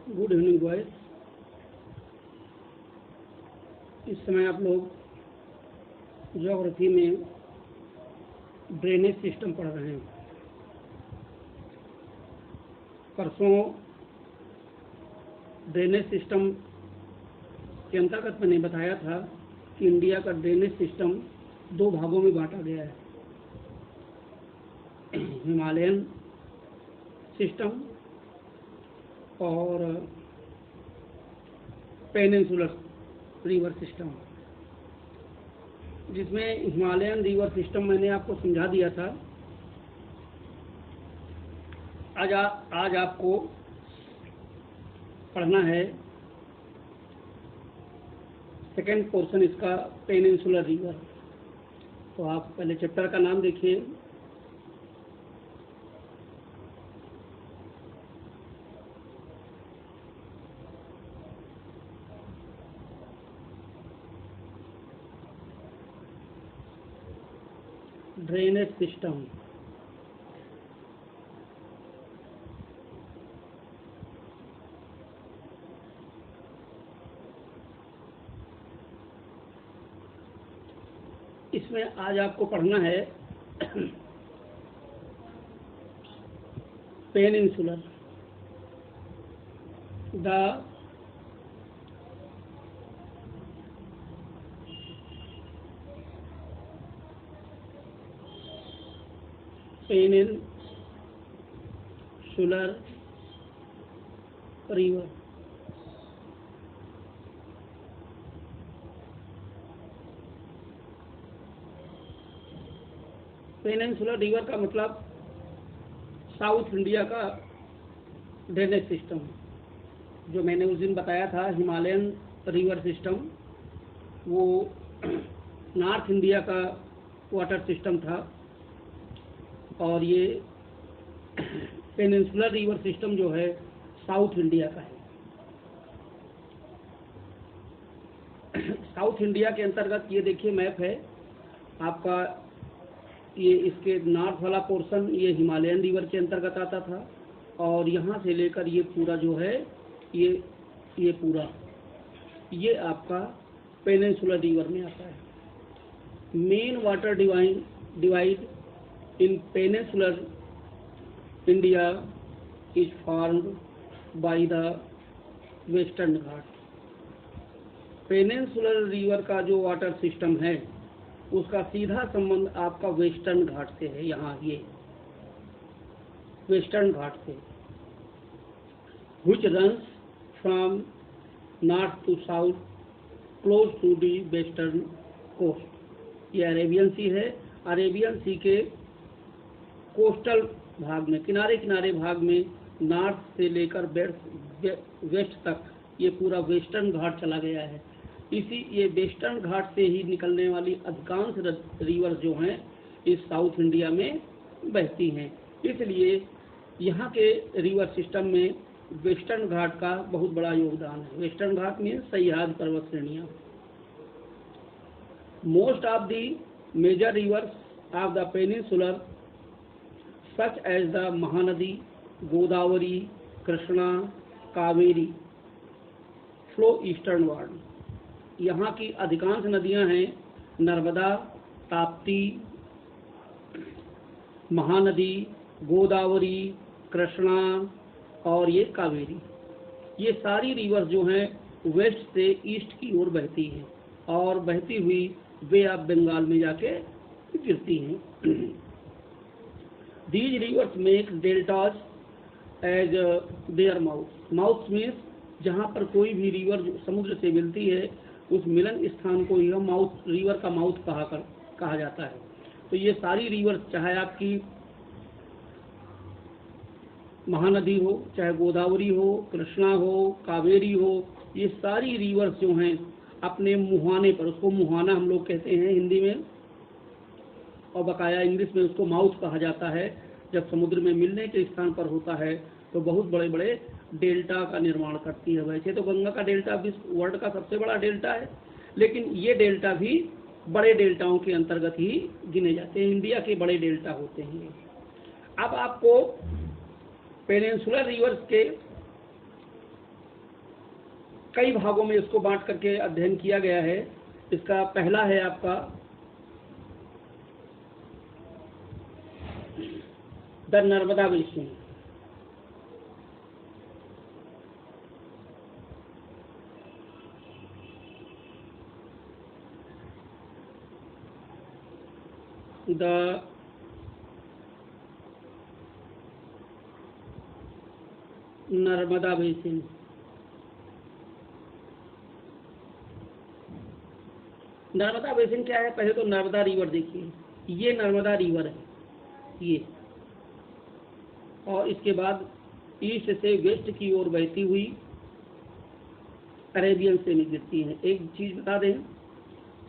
Good evening boys. इस समय आप लोग ज्योग्राफी में ड्रेनेज सिस्टम पढ़ रहे हैं। परसों ड्रेनेज सिस्टम के अंतर्गत मैंने बताया था कि इंडिया का ड्रेनेज सिस्टम दो भागों में बांटा गया है, हिमालयन सिस्टम और पेनिनसुलर रिवर सिस्टम। जिसमें हिमालयन रिवर सिस्टम मैंने आपको समझा दिया था। आज आपको पढ़ना है सेकेंड पोर्शन इसका, पेनिनसुलर रिवर। तो आप पहले चैप्टर का नाम देखिए। Drainage system. इसमें आज आपको पढ़ना है peninsular, the peninsular river. Peninsular river का मतलब साउथ इंडिया का ड्रेनेज सिस्टम। जो मैंने उस दिन बताया था हिमालयन रिवर सिस्टम, वो नॉर्थ इंडिया का वाटर सिस्टम था, और ये पेनिनसुलर रिवर सिस्टम जो है साउथ इंडिया का है। साउथ इंडिया के अंतर्गत ये देखिए मैप है आपका। ये इसके नॉर्थ वाला पोर्शन ये हिमालयन रिवर के अंतर्गत आता था, और यहाँ से लेकर ये पूरा जो है ये पूरा ये आपका पेनिनसुलर रिवर में आता है। Main water divide in peninsular India is formed by the Western Ghat। Peninsular river का जो वाटर सिस्टम है उसका सीधा संबंध आपका वेस्टर्न घाट से है। यहाँ ये वेस्टर्न घाट से, which runs from north to south close to the western coast। ये अरेबियन सी है। अरेबियन सी के कोस्टल भाग में, किनारे किनारे भाग में, नॉर्थ से लेकर वेस्ट तक ये पूरा वेस्टर्न घाट चला गया है। ये वेस्टर्न घाट से ही निकलने वाली अधिकांश रिवर जो हैं इस साउथ इंडिया में बहती हैं। इसलिए यहाँ के रिवर सिस्टम में वेस्टर्न घाट का बहुत बड़ा योगदान है। वेस्टर्न घाट में सह्याद्री पर्वत श्रेणियाँ। Most of the major rivers of the peninsular such as the Mahanadi, Godavari, Krishna, Kaveri flow easternward। यहाँ की अधिकांश नदियाँ हैं नर्मदा, ताप्ती, महानदी, गोदावरी, कृष्णा और ये कावेरी। ये सारी रिवर जो हैं वेस्ट से ईस्ट की ओर बहती हैं, और बहती हुई बे ऑफ बंगाल में जाके गिरती हैं। These rivers make deltas as their mouth। Mouth means जहाँ पर कोई भी रिवर समुद्र से मिलती है उस मिलन स्थान को यह माउथ, रिवर का माउथ कहा जाता है। तो ये सारी रिवर, चाहे आपकी महानदी हो, चाहे गोदावरी हो, कृष्णा हो, कावेरी हो, ये सारी रिवर्स जो हैं अपने मुहाने पर, उसको मुहाना हम लोग कहते हैं हिंदी में, और बकाया इंग्लिश में उसको माउथ कहा जाता है। जब समुद्र में मिलने के स्थान पर होता है तो बहुत बड़े बड़े डेल्टा का निर्माण करती है। वैसे तो गंगा का डेल्टा विश्व वर्ल्ड का सबसे बड़ा डेल्टा है, लेकिन ये डेल्टा भी बड़े डेल्टाओं के अंतर्गत ही गिने जाते हैं। इंडिया के बड़े डेल्टा होते हैं। अब आपको पेनिनसुलर रिवर्स के कई भागों में इसको बांट करके अध्ययन किया गया है। इसका पहला है आपका the Narmada basin. The Narmada basin. Narmada basin क्या है? पहले तो नर्मदा रिवर देखिए, ये नर्मदा रिवर है ये, और इसके बाद ईस्ट से वेस्ट की ओर बहती हुई अरेबियन सी में गिरती है। एक चीज बता दें,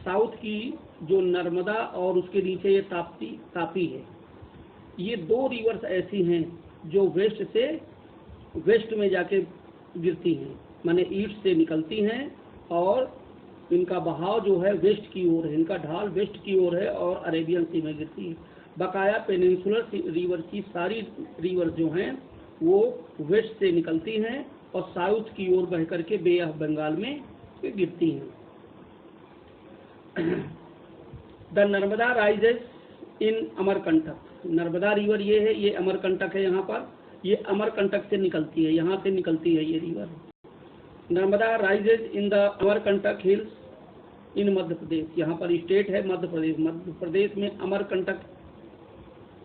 साउथ की जो नर्मदा और उसके नीचे ये तापी है, ये दो रिवर्स ऐसी हैं जो वेस्ट से वेस्ट में जाके गिरती हैं, माने ईस्ट से निकलती हैं और इनका बहाव जो है वेस्ट की ओर है, इनका ढाल वेस्ट की ओर है और अरेबियन सी में गिरती है। बकाया पेनिनसुलर रिवर की सारी रिवर जो हैं वो वेस्ट से निकलती हैं और साउथ की ओर बह करके बे ऑफ बंगाल में गिरती हैं। The Narmada rises in Amarkantak. Narmada river ये है, ये अमरकंटक है, यहाँ पर ये अमरकंटक से निकलती है, यहाँ से निकलती है ये river. Narmada rises in the Amarkantak hills in Madhya Pradesh. यहाँ पर स्टेट है मध्य प्रदेश, मध्य प्रदेश में अमरकंटक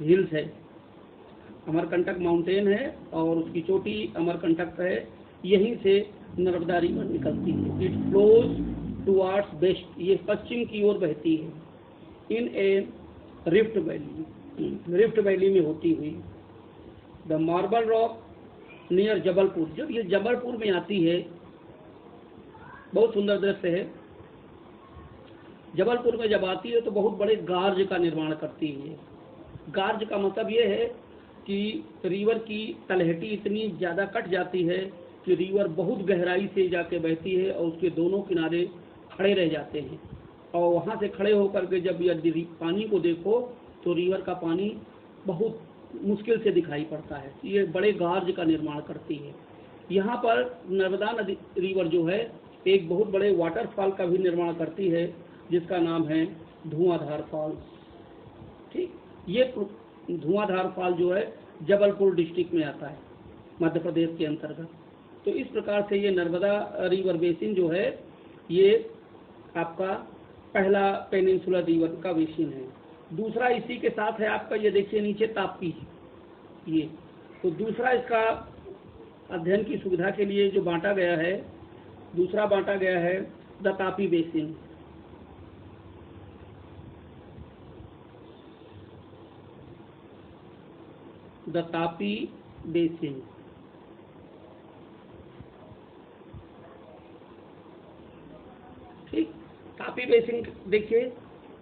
हिल्स है, अमरकंटक माउंटेन है और उसकी चोटी अमरकंटक है, यहीं से नर्मदा रिवर निकलती है। इट फ्लोज टुवार्ड्स वेस्ट, ये पश्चिम की ओर बहती है। इन ए रिफ्ट वैली, रिफ्ट वैली में होती हुई। The marble rock near Jabalpur. जब ये जबलपुर में आती है, बहुत सुंदर दृश्य है, जबलपुर में जब आती है तो बहुत बड़े गार्ज का निर्माण करती है। गार्ज का मतलब ये है कि रिवर की तलहटी इतनी ज़्यादा कट जाती है कि रिवर बहुत गहराई से जाके बहती है और उसके दोनों किनारे खड़े रह जाते हैं, और वहाँ से खड़े होकर के जब यदि पानी को देखो तो रिवर का पानी बहुत मुश्किल से दिखाई पड़ता है। ये बड़े गार्ज का निर्माण करती है। यहाँ पर नर्मदा नदी रिवर जो है एक बहुत बड़े वाटरफॉल का भी निर्माण करती है जिसका नाम है धुआंधार फॉल्स। ठीक, ये धुआंधार फॉल जो है जबलपुर डिस्ट्रिक्ट में आता है, मध्य प्रदेश के अंतर्गत। तो इस प्रकार से ये नर्मदा रिवर बेसिन जो है ये आपका पहला पेनिनसुलर रिवर का बेसिन है। दूसरा इसी के साथ है आपका, ये देखिए नीचे तापी, ये तो दूसरा इसका अध्ययन की सुविधा के लिए जो बांटा गया है, दूसरा बांटा गया है the Tapi basin. The Tapi basin. ठीक, तापी बेसिन देखिए,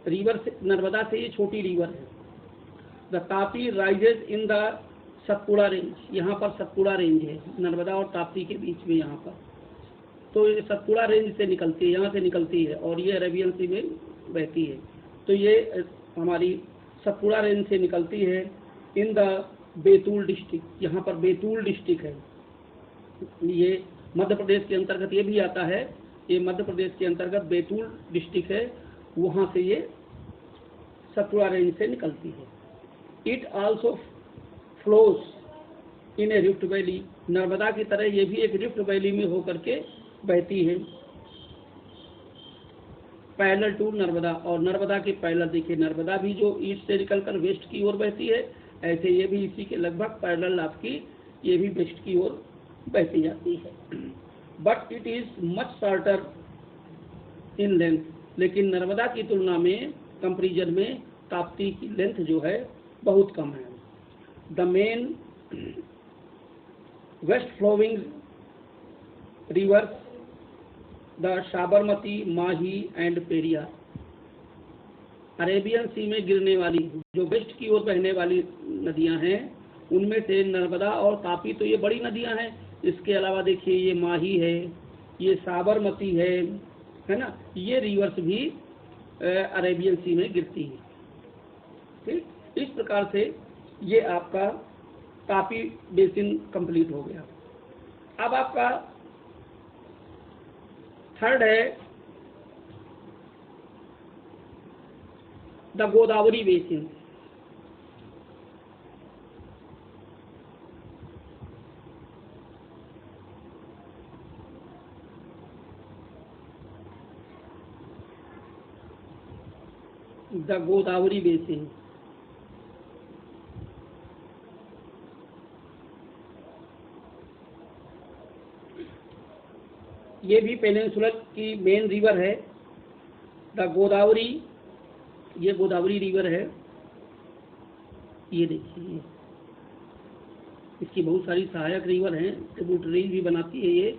रिवर से नर्मदा से ये छोटी रिवर है। The Tapi rises in the Satpura range. यहाँ पर सतपुड़ा रेंज है नर्मदा और तापी के बीच में, यहाँ पर तो ये सतपुड़ा रेंज से निकलती है, यहाँ से निकलती है और ये अरेबियन सी में बहती है। तो ये हमारी सतपुड़ा रेंज से निकलती है इन द बैतूल डिस्ट्रिक्ट। यहाँ पर बैतूल डिस्ट्रिक्ट है, ये मध्य प्रदेश के अंतर्गत ये भी आता है, ये मध्य प्रदेश के अंतर्गत बैतूल डिस्ट्रिक्ट है, वहाँ से ये सतपुड़ा रेंज से निकलती है। It also flows in A rift valley. Narmada की तरह ये भी एक रिफ्ट वैली में होकर के बहती है, पैरेलल टू नर्मदा। और नर्मदा के पैरेलल देखिए, नर्मदा भी जो ईस्ट से निकलकर वेस्ट की ओर बहती है, ऐसे ये भी इसी के लगभग पैरेलल आपकी ये भी वेस्ट की ओर बहती जाती है। But it is much shorter in length. लेकिन नर्मदा की तुलना में कंपेरिजन में ताप्ती की लेंथ जो है बहुत कम है। The main west flowing rivers the Sabarmati, Mahi and Periyar. Arabian Sea में गिरने वाली जो वेस्ट की ओर बहने वाली नदियां हैं उनमें से नर्मदा और तापी तो ये बड़ी नदियां हैं। इसके अलावा देखिए ये माही है, ये साबरमती है ना, ये रिवर्स भी अरेबियन सी में गिरती है। ठीक, इस प्रकार से ये आपका तापी बेसिन कंप्लीट हो गया। अब आपका थर्ड है the Godavari basin. The Godavari basin. ये भी पेनिनसुलर की मेन रिवर है। द गोदावरी, ये गोदावरी रिवर है। ये देखिए, इसकी बहुत सारी सहायक रिवर हैं, ट्रिब्यूटरीज भी बनाती है ये,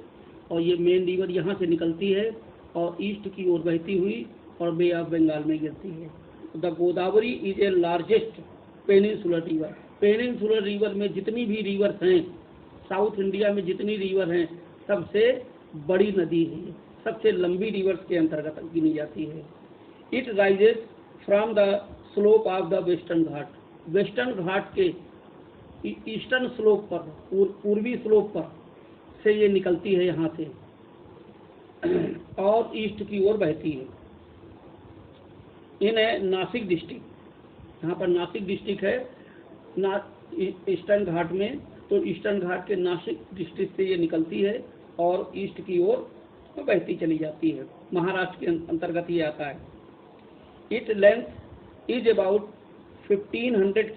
और ये मेन रिवर यहाँ से निकलती है और ईस्ट की ओर बहती हुई और बे ऑफ बंगाल में गिरती है। The Godavari is a largest peninsular river. Peninsular river में जितनी भी रिवर्स हैं, साउथ इंडिया में जितनी रिवर हैं, सबसे बड़ी नदी है, सबसे लंबी रिवर्स के अंतर्गत गिनी जाती है। It rises from the slope of the Western Ghat. Western Ghat के ईस्टर्न स्लोप पर, पूर्वी स्लोप पर से ये निकलती है यहाँ से और ईस्ट की ओर बहती है। इन है नासिक डिस्ट्रिक्ट, यहाँ पर नासिक डिस्ट्रिक्ट है ईस्टर्न घाट में, तो ईस्टर्न घाट के नासिक डिस्ट्रिक्ट से ये निकलती है और ईस्ट की ओर बहती चली जाती है। महाराष्ट्र के अंतर्गत ये आता है। It length is about 1500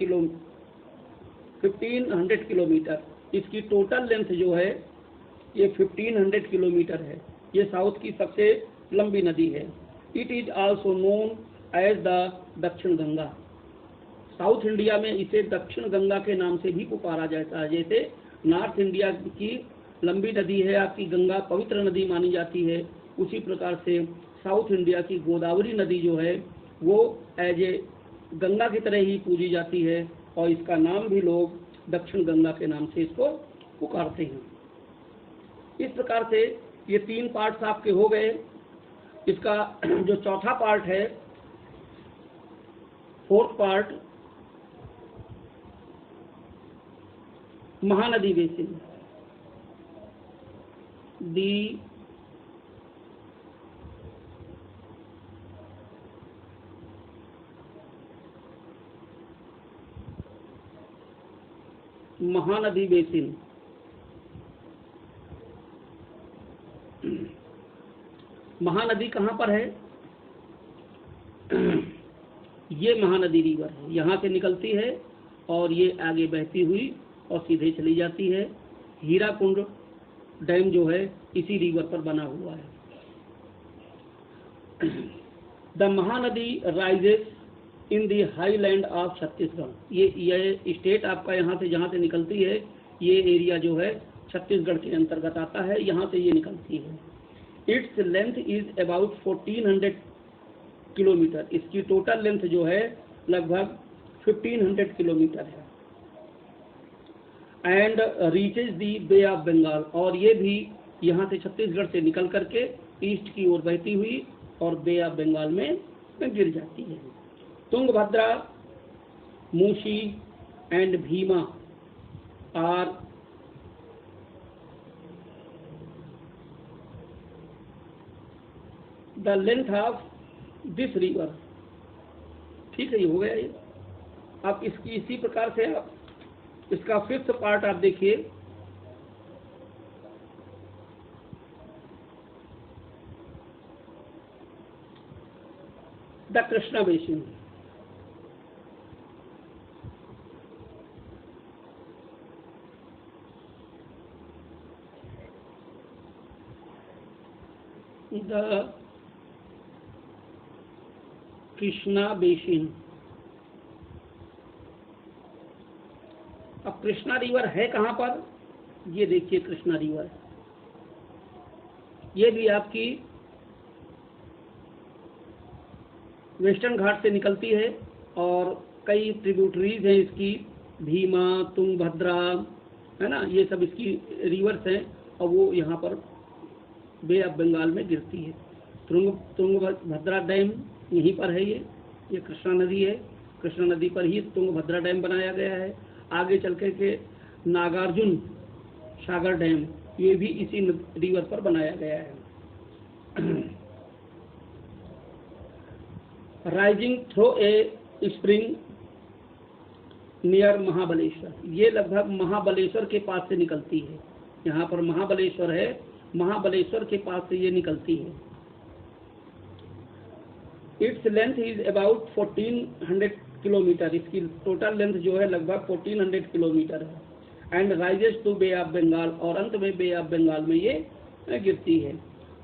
kilometre. इसकी टोटल लेंथ जो है ये 1500 किलोमीटर है। ये साउथ की सबसे लंबी नदी है। It is also known as the Dakshin Ganga. South India में इसे दक्षिण गंगा के नाम से भी पुकारा जाता है। जैसे नॉर्थ इंडिया की लंबी नदी है आपकी गंगा, पवित्र नदी मानी जाती है, उसी प्रकार से साउथ इंडिया की गोदावरी नदी जो है वो एज ए गंगा की तरह ही पूजी जाती है और इसका नाम भी लोग दक्षिण गंगा के नाम से इसको पुकारते हैं। इस प्रकार से ये 3 पार्ट्स आपके हो गए। इसका जो चौथा पार्ट है, फोर्थ पार्ट, महानदी बेसिन। दी महानदी बेसिन। महानदी कहाँ पर है? ये महानदी रिवर है, यहाँ से निकलती है और ये आगे बहती हुई और सीधे चली जाती है। हीराकुंड डैम जो है इसी रिवर पर बना हुआ है। The Mahanadi rises in the highland of Chhattisgarh. ये स्टेट आपका यहाँ से जहाँ से निकलती है, ये एरिया जो है छत्तीसगढ़ के अंतर्गत आता है, यहाँ से ये निकलती है। It's length is about 1400 kilometre. इसकी टोटल लेंथ जो है लगभग 1500 किलोमीटर है। And reaches the Bay of Bengal, और ये भी यहाँ से छत्तीसगढ़ से निकल करके ईस्ट की ओर बहती हुई और बे ऑफ बंगाल में गिर जाती है। Tungabhadra, Musi and Bhima are the length of this river. ठीक है, ये हो गया ये। अब इसकी इसी प्रकार से आप इसका 5th पार्ट आप देखिए। The Krishna basin. The Krishna basin. अब कृष्णा रिवर है कहाँ पर? ये देखिए कृष्णा रिवर, ये भी आपकी वेस्टर्न घाट से निकलती है और कई ट्रिब्यूटरीज हैं इसकी, भीमा, तुंगभद्रा, है ना, ये सब इसकी रिवर्स हैं और वो यहाँ पर बे ऑफ बंगाल में गिरती है। तुंगभद्रा डैम यहीं पर है। ये कृष्णा नदी है, कृष्णा नदी पर ही तुंगभद्रा डैम बनाया गया है। आगे चल के नागार्जुन सागर डैम, ये भी इसी रिवर पर बनाया गया है। Rising through a spring near Mahabaleshwar, ये लगभग महाबलेश्वर के पास से निकलती है। यहाँ पर महाबलेश्वर है, महाबलेश्वर के पास से ये निकलती है। It's length is about 1400 kilometre, इसकी टोटल लेंथ जो है लगभग 1400 किलोमीटर है। And rises to Bay of Bengal, और अंत में बे ऑफ बंगाल में ये गिरती है।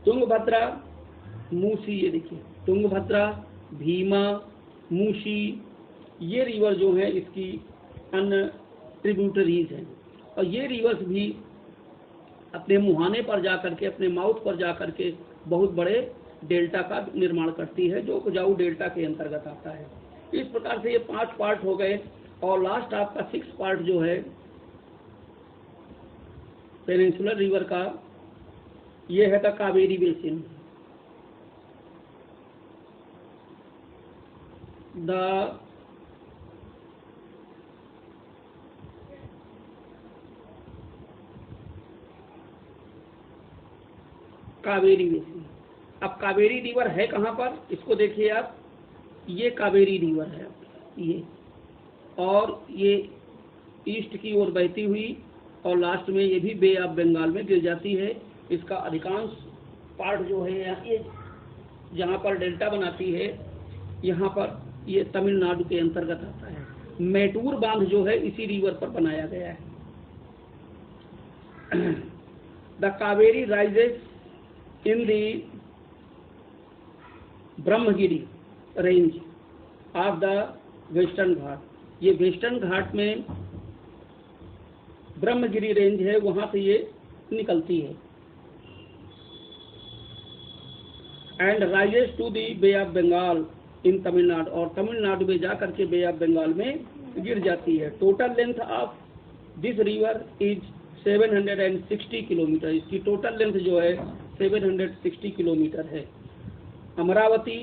तुंगभद्रा, मूसी, ये देखिए तुंगभद्रा, भीमा, मूसी, ये रिवर जो है इसकी अन्य ट्रिब्यूटरीज हैं, और ये रिवर्स भी अपने मुहाने पर जाकर के, अपने माउथ पर जाकर के बहुत बड़े डेल्टा का निर्माण करती है, जो उपजाऊ डेल्टा के अंतर्गत आता है। इस प्रकार से ये 5 पार्ट हो गए, और लास्ट आपका 6 पार्ट जो है पेनिनसुलर रिवर का, ये है the Kaveri basin. The Kaveri basin. अब कावेरी रिवर है कहाँ पर, इसको देखिए आप, ये कावेरी रिवर है ये, और ये ईस्ट की ओर बहती हुई, और लास्ट में ये भी बे ऑफ बंगाल में गिर जाती है। इसका अधिकांश पार्ट जो है ये जहाँ पर डेल्टा बनाती है, यहाँ पर ये तमिलनाडु के अंतर्गत आता है। मैटूर बांध जो है इसी रिवर पर बनाया गया है। The Kaveri rises in the Brahmagiri range of the Western Ghat, ये वेस्टर्न घाट में ब्रह्मगिरी रेंज है, वहां से ये निकलती है। And rises to the Bay of Bengal in Tamil Nadu, और तमिलनाडु में जाकर के बे ऑफ बंगाल में गिर जाती है। Total length of this river is 760 kilometre, इसकी टोटल लेंथ जो है 760 किलोमीटर है। Amravati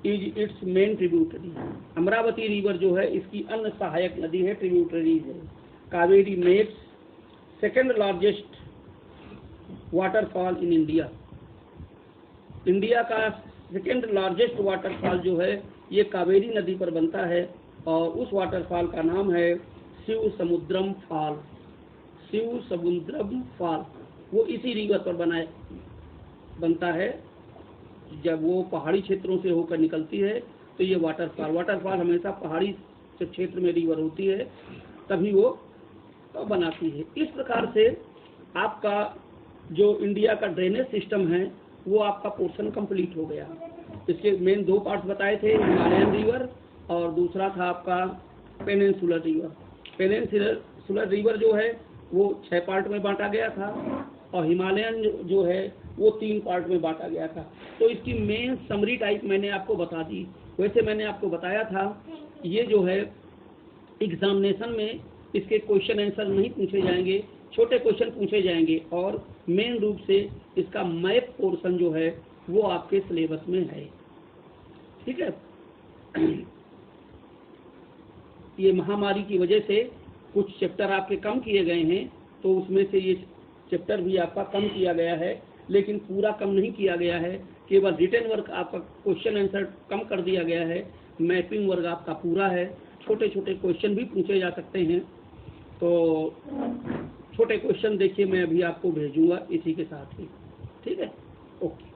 is it's main tributary, Amravati river जो है इसकी अन्य सहायक नदी है, ट्रिब्यूटरीज है। Kaveri makes second largest waterfall in India, India का सेकेंड लार्जेस्ट वाटरफॉल जो है ये कावेरी नदी पर बनता है, और उस वाटरफॉल का नाम है शिव समुद्रम फॉल। शिव समुद्रम फॉल वो इसी रिवर पर बनता है। जब वो पहाड़ी क्षेत्रों से होकर निकलती है तो ये वाटरफॉल हमेशा पहाड़ी क्षेत्र में रिवर होती है, तभी वो बनाती है। इस प्रकार से आपका जो इंडिया का ड्रेनेज सिस्टम है वो आपका पोर्शन कंप्लीट हो गया। इसके मेन 2 पार्ट्स बताए थे, हिमालयन रिवर और दूसरा था आपका पेनिनसुलर रिवर। पेनिनसुलर रिवर जो है वो 6 पार्ट में बांटा गया था, और हिमालयन जो है वो 3 पार्ट में बांटा गया था। तो इसकी मेन समरी टाइप मैंने आपको बता दी। वैसे मैंने आपको बताया था ये जो है एग्जामिनेशन में इसके क्वेश्चन आंसर नहीं पूछे जाएंगे, छोटे क्वेश्चन पूछे जाएंगे, और मेन रूप से इसका मैप पोर्शन जो है वो आपके सिलेबस में है। ठीक है, ये महामारी की वजह से कुछ चैप्टर आपके कम किए गए हैं, तो उसमें से ये चैप्टर भी आपका कम किया गया है, लेकिन पूरा कम नहीं किया गया है। केवल रिटन वर्क आपका क्वेश्चन आंसर कम कर दिया गया है, मैपिंग वर्क आपका पूरा है। छोटे छोटे क्वेश्चन भी पूछे जा सकते हैं, तो छोटे क्वेश्चन देखिए मैं अभी आपको भेजूंगा इसी के साथ ही। ठीक है, ओके।